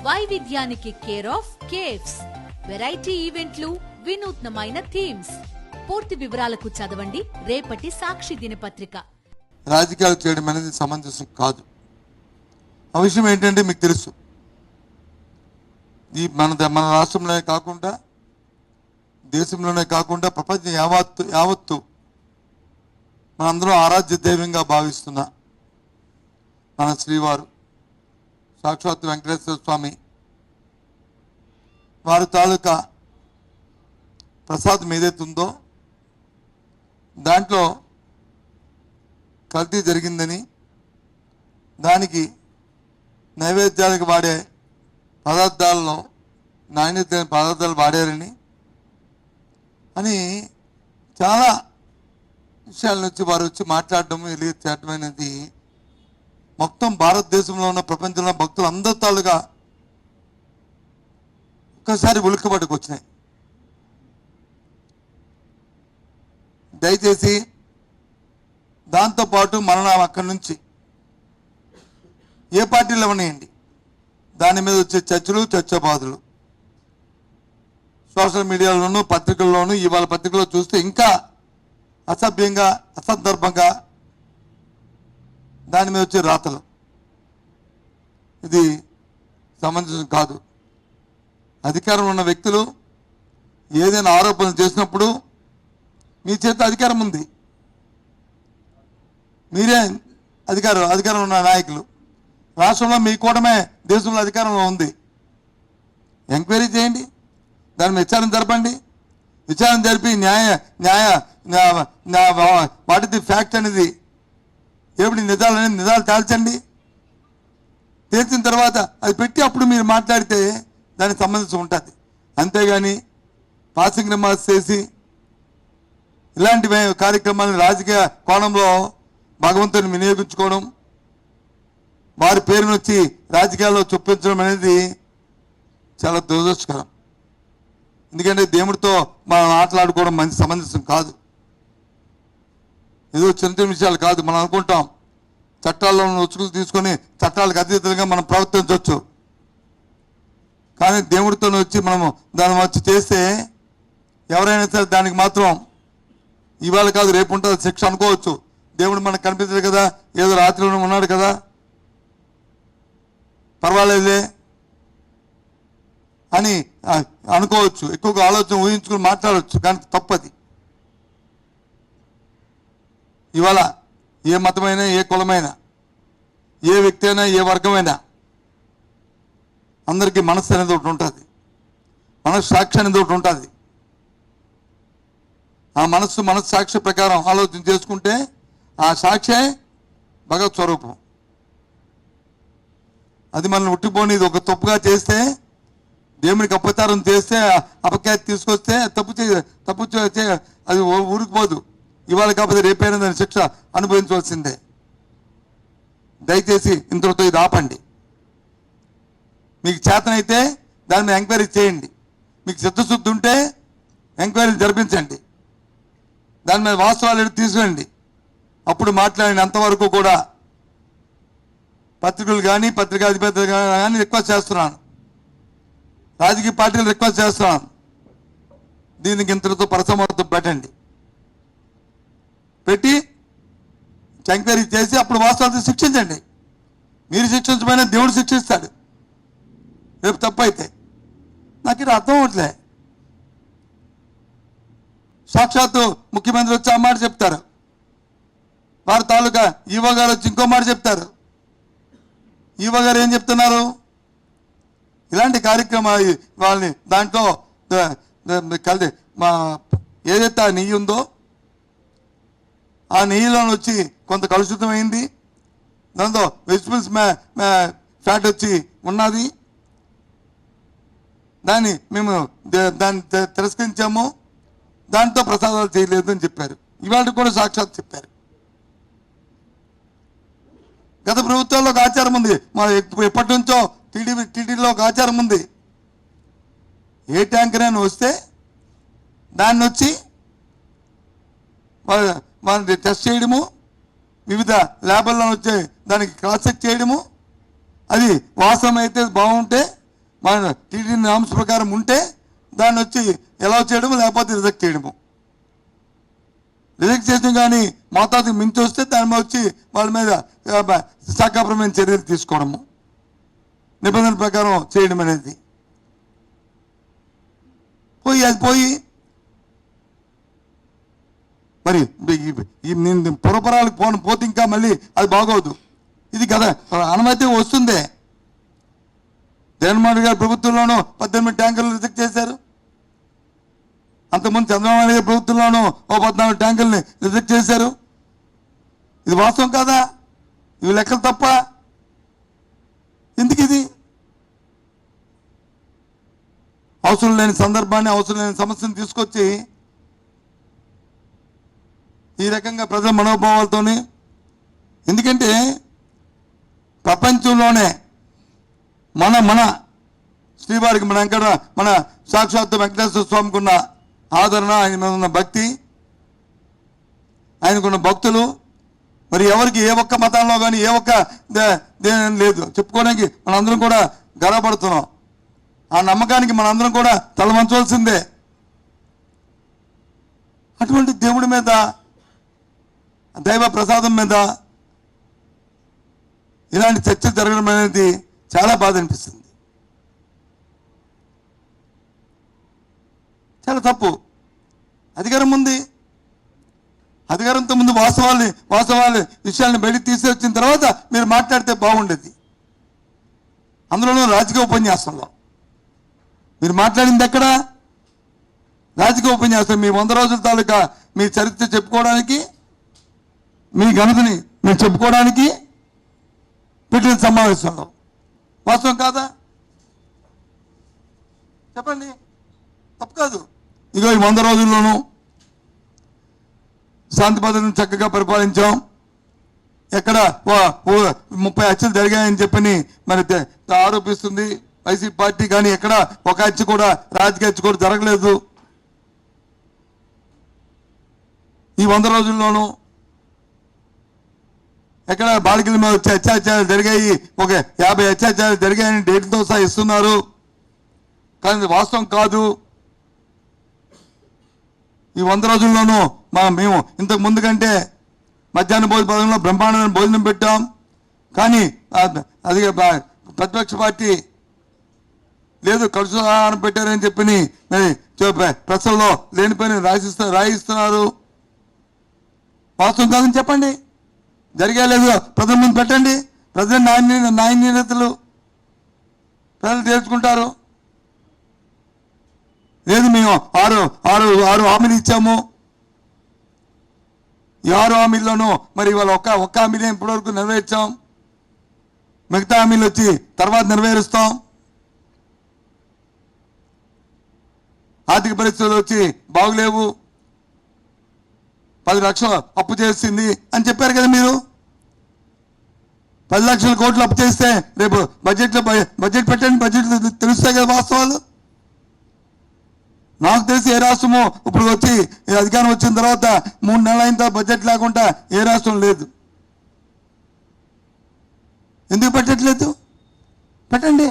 వైవిధ్యానికి care of caves, variety ఈవెంట్లు, వినూత్నమైన థీమ్స్. పూర్తి వివరాలకు చదవండి రేపటి సాక్షి దినపత్రిక. రాజకీయాలు చేయడం అనేది సమంజసం కాదు. ఆ విషయం ఏంటంటే మీకు తెలుసు, ఈ మన రాష్ట్రంలోనే కాకుండా దేశంలోనే కాకుండా ప్రపంచం యావత్తు మనందరం ఆరాధ్య దైవంగా భావిస్తున్న మన శ్రీవారు సాక్షాత్ వెంకటేశ్వర స్వామి వారి తాలూకా ప్రసాదం ఏదైతే ఉందో దాంట్లో కల్తీ జరిగిందని, దానికి నైవేద్యాలకు వాడే పదార్థాలలో నాణ్యత పదార్థాలు వాడారని అని చాలా విషయాల నుంచి వారు వచ్చి మాట్లాడడం చేయడం అనేది మొత్తం భారతదేశంలో ఉన్న ప్రపంచంలో భక్తులు అందరి తాలుగా ఒక్కసారి ఉలిక్కబడికి వచ్చినాయి. దయచేసి దాంతోపాటు మరణం అక్కడి నుంచి ఏ పార్టీలు ఉన్నాయండి, దాని మీద వచ్చే చర్చోపాదులు సోషల్ మీడియాలోనూ పత్రికల్లోనూ, ఇవాళ పత్రికల్లో చూస్తే ఇంకా అసభ్యంగా అసందర్భంగా దాని మీద వచ్చే రాతలు, ఇది సమంజసం కాదు. అధికారం ఉన్న వ్యక్తులు ఏదైనా ఆరోపణలు చేసినప్పుడు మీ చేత అధికారం ఉంది, మీరే అధికారం ఉన్న నాయకులు, రాష్ట్రంలో మీ కూటమే దేశంలో అధికారంలో ఉంది. ఎంక్వైరీ చేయండి, దాని మీద విచారణ జరపండి, విచారణ జరిపి వాట్ ఇస్ ది ఫ్యాక్ట్ అనేది ఏమిటి నిజాలు తేల్చండి. తేల్చిన తర్వాత అది పెట్టి అప్పుడు మీరు మాట్లాడితే దానికి సంబంధించి ఉంటుంది. అంతేగాని పాసింగ్ రిమార్క్స్ చేసి ఇలాంటి కార్యక్రమాలను రాజకీయ కోణంలో భగవంతుని వినియోగించుకోవడం, వారి పేరును వచ్చి రాజకీయాల్లో చొప్పించడం అనేది చాలా దురదృష్టకరం. ఎందుకంటే దేవుడితో మనం ఆటలాడుకోవడం మంచి సమంజసం కాదు. ఏదో చిన్న చిన్న విషయాలు కాదు. మనం అనుకుంటాం చట్టాల్లో ఉచ్చుకులు తీసుకొని చట్టాలకు అతీతంగా మనం ప్రవర్తించవచ్చు, కానీ దేవుడితో వచ్చి మనము దాన్ని వచ్చి చేస్తే ఎవరైనా సరే దానికి మాత్రం ఇవాళ కాదు రేపు ఉంటుంది శిక్ష అనుకోవచ్చు. దేవుడు మనకు కనిపించదు కదా, ఏదో రాత్రిలో ఉన్నాడు కదా, పర్వాలేదులే అని అనుకోవచ్చు, ఎక్కువగా ఆలోచన ఊహించుకుని మాట్లాడవచ్చు, కానీ తప్పది. ఇవాళ ఏ మతమైనా, ఏ కులమైనా, ఏ వ్యక్తి అయినా, ఏ వర్గమైనా అందరికీ మనస్సు అనేది ఒకటి ఉంటుంది, మనస్సాక్షి అనేది ఒకటి ఉంటుంది. ఆ మనస్సాక్షి ప్రకారం ఆలోచన చేసుకుంటే ఆ సాక్షే భగవత్ స్వరూపం. అది మనల్ని ఉట్టిపోని ఒక తప్పుగా చేస్తే, దేవునికి అపచారం చేస్తే, అపఖ్యాతి తీసుకొస్తే తప్పు అది ఊరికిపోదు. ఇవాళ కాకపోతే రేపైనా దాని శిక్ష అనుభవించవలసిందే. దయచేసి ఇంతటితో ఇది ఆపండి. మీకు చేతనైతే దాని మీద ఎంక్వైరీ చేయండి, మీకు చిత్తశుద్ధి ఉంటే ఎంక్వైరీ జరిపించండి, దాని మీద వాస్తవాలు తీసుకురండి, అప్పుడు మాట్లాడండి. అంతవరకు కూడా పత్రికలు కానీ పత్రికా అధిపతులు కానీ రిక్వెస్ట్ చేస్తున్నాను, రాజకీయ పార్టీలు రిక్వెస్ట్ చేస్తున్నాను, దీనికి ఇంతటితో పరిసమాప్తం పెట్టి ఎంక్వైరీ చేసి అప్పుడు వాస్తవాలు శిక్షించండి. మీరు శిక్షించమైనా దేవుడు శిక్షిస్తాడు రేపు తప్పు అయితే. నాకు ఇది అర్థం అవట్లే. సాక్షాత్తు ముఖ్యమంత్రి వచ్చి ఆ మాట చెప్తారు, వారి తాలూకా ఈవో గారు వచ్చి ఇంకో మాట చెప్తారు. ఈవో గారు ఏం చెప్తున్నారు, ఇలాంటి కార్యక్రమాలు వాళ్ళని దాంట్లో ఏదైతే ఆ నెయ్యి ఉందో ఆ నెయ్యిలో వచ్చి కొంత కలుషితమైంది, దాంతో వెజిటబుల్స్ ఫ్యాట్ వచ్చి ఉన్నది, మేము దాన్ని తిరస్కరించాము, దాంతో ప్రసాదాలు చేయలేదు అని చెప్పారు. ఇవాళ కూడా సాక్షాత్ చెప్పారు. గత ప్రభుత్వాల్లో ఒక ఆచారం ఉంది, ఎప్పటి నుంచో టీడీలో ఒక ఆచారం ఉంది, ఏ ట్యాంకర్ అని వస్తే దాన్ని వచ్చి వాళ్ళని టెస్ట్ చేయడము, వివిధ ల్యాబుల్లో వచ్చే దానికి క్రాస్ చెక్ చేయడము, అది వాస్తవం అయితే బాగుంటే మన టీడీ నామ్స్ ప్రకారం ఉంటే దాన్ని వచ్చి ఎలా చేయడము, లేకపోతే రిజెక్ట్ చేయడము. రిజెక్ట్ చేయడం కానీ మోతాదుకు మించి వస్తే దాని మీద వచ్చి వాళ్ళ మీద శాఖాపరమైన చర్యలు తీసుకోవడము, నిబంధనల ప్రకారం చేయడం అనేది పోయి మరి నేను పురపరాలకు పోతే ఇంకా మళ్ళీ అది బాగోదు. ఇది కదా అనుమతి వస్తుందే. జగన్మోహన్ గారి ప్రభుత్వంలోనూ 18 ట్యాంకర్లు రిజెక్ట్ చేశారు. అంతకుముందు చంద్రబాబు నాయుడు గారి ప్రభుత్వంలోనూ 14 ట్యాంకర్ని రిజెక్ట్ చేశారు. ఇది వాస్తవం కాదా? ఇవి లెక్కలు తప్ప ఎందుకు? ఇది అవసరం లేని సందర్భాన్ని, అవసరం లేని సమస్యను తీసుకొచ్చి ఈ రకంగా ప్రజల మనోభావాలతోని, ఎందుకంటే ప్రపంచంలోనే మన శ్రీవారికి మన సాక్షాత్తు వెంకటేశ్వర స్వామికి ఉన్న ఆదరణ, ఆయన మీద ఉన్న భక్తి, ఆయనకున్న భక్తులు, మరి ఎవరికి ఏ ఒక్క మతంలో కానీ ఏ ఒక్క దేని లేదు చెప్పుకోవడానికి మనందరం కూడా గర్వపడుతున్నాం. ఆ నమ్మకానికి మనందరం కూడా తలవంచవలసిందే. అటువంటి దేవుడి మీద, దైవ ప్రసాదం మీద ఇలాంటి చర్చ జరగడం అనేది చాలా బాధ అనిపిస్తుంది. చాలా తప్పు. అధికారం ఉంది, అధికారంతో ముందు వాస్తవాలు విషయాలను బయటికి తీసుకొచ్చిన తర్వాత మీరు మాట్లాడితే బాగుండేది. అందులోనూ రాజకీయ ఉపన్యాసంలో మీరు మాట్లాడింది ఎక్కడ? రాజకీయ ఉపన్యాసం. మీ 100 రోజుల తాలూకా మీ చరిత్ర చెప్పుకోవడానికి, మీ ఘనతని మీరు చెప్పుకోవడానికి పెట్టిన సమావేశంలో. వాస్తవం కాదా? చెప్పండి. తప్పు కాదు. ఇగో ఈ 100 రోజుల్లోనూ శాంతి భద్రతను చక్కగా పరిపాలించాం. ఎక్కడ 30 హత్యలు జరిగాయని చెప్పని మరి ఆరోపిస్తుంది వైసీపీ పార్టీ. కానీ ఎక్కడ ఒక హత్య కూడా, రాజకీయ హత్య కూడా జరగలేదు. ఈ 100 రోజుల్లోనూ ఎక్కడ బాలికల మీద వచ్చే అత్యాచారాలు జరిగాయి, ఒక 50 అత్యాచారాలు జరిగాయని డేట్లతో సహా ఇస్తున్నారు. కానీ వాస్తవం కాదు. ఈ 100 రోజుల్లోనూ మేము ఇంతకు ముందు కంటే మధ్యాహ్న భోజన పథకంలో బ్రహ్మాండమైన భోజనం పెట్టాం. కానీ అది ప్రతిపక్ష పార్టీ లేదు, కలుసు ఆహారం పెట్టారని చెప్పని ప్రజల్లో లేనిపోయిన రాయిస్తున్నారు. వాస్తవం కాదని చెప్పండి. జరిగే లేదు ప్రజల ముందు పెట్టండి. ప్రజల నాణ్యతలు ప్రజలు తేల్చుకుంటారు. లేదు మేము ఆరు హామీలు ఇచ్చాము. ఈ 6 హామీల్లోనూ మరి ఇవాళ ఒక్క హామీని ఇప్పటివరకు నెరవేర్చాం. మిగతా హామీలు వచ్చి తర్వాత నెరవేరుస్తాం. ఆర్థిక పరిస్థితులు వచ్చి బాగులేవు, 10 లక్షలు అప్పు చేసింది అని చెప్పారు కదా మీరు. 10 లక్షల కోట్లు అప్పు చేస్తే రేపు బడ్జెట్ పెట్టండి, బడ్జెట్ తెలుస్తాయి కదా వాస్తవాలు. నాకు తెలిసి ఏ రాష్ట్రము ఇప్పుడు వచ్చి అధికారం వచ్చిన తర్వాత 3 నెలలు అయిన తర్వాత బడ్జెట్ లేకుండా ఏ రాష్ట్రం లేదు. ఎందుకు పెట్టట్లేదు? పెట్టండి.